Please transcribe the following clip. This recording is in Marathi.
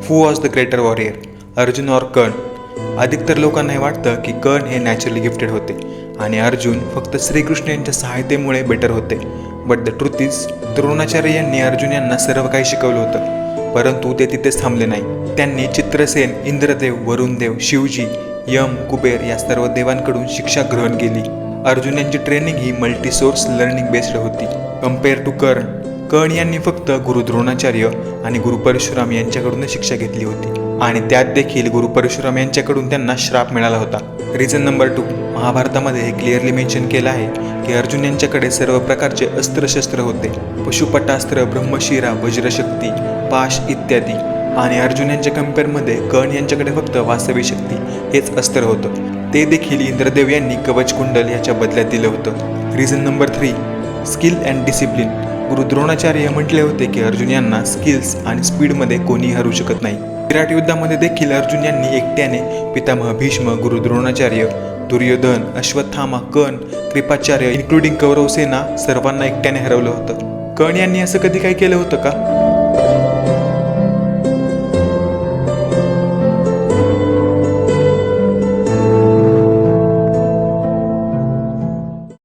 Who was the greater warrior, Arjun और कर्ण? अधिकतर लोकांना हे वाटतं की कर्ण हे नॅचरली गिफ्टेड होते आणि अर्जुन फक्त श्रीकृष्ण यांच्या सहायतेमुळे बेटर होते. But the truth is, Dronacharya यांनी अर्जुन यांना सर्व काही शिकवलं होतं, परंतु ते तिथेच थांबले नाही. त्यांनी चित्रसेन, इंद्रदेव, वरुणदेव, शिवजी, यम, कुबेर या सर्व देवांकडून शिक्षा ग्रहण केली. अर्जुन यांची ट्रेनिंग ही मल्टी सोर्स लर्निंग बेस्ड होती. कम्पेअर टू कर्ण यांनी फक्त गुरु द्रोणाचार्य आणि गुरु परशुराम यांच्याकडून शिक्षा घेतली होती आणि त्यात देखील गुरु परशुराम यांच्याकडून त्यांना श्राप मिळाला होता. रिझन नंबर 2, महाभारतामध्ये हे क्लिअरली मेन्शन केलं आहे की अर्जुन यांच्याकडे सर्व प्रकारचे अस्त्रशस्त्र होते. पशुपटास्त्र, ब्रह्मशिरा, वज्रशक्ती, पाश इत्यादी. आणि अर्जुन यांच्या कम्पेअरमध्ये कर्ण यांच्याकडे फक्त वासवी शक्ती हेच अस्त्र होतं. ते देखील इंद्रदेव यांनी कवच कुंडल याच्या बदल्यात दिलं होतं. Reason number 3, skill and discipline. गुरु द्रोणाचार्य म्हटले होते की अर्जुन यांना स्किल्स आणि स्पीडमध्ये कोणी हरू शकत नाही. विराट युद्धामध्ये देखील अर्जुन यांनी एकट्याने पितामह भीष्म, गुरु द्रोणाचार्य, दुर्योधन, अश्वत्थामा, कर्ण, कृपाचार्य इन्क्लुडिंग कौरव सेना सर्वांना एकट्याने हरवलं होतं. कर्ण यांनी असं कधी काही केलं होतं का?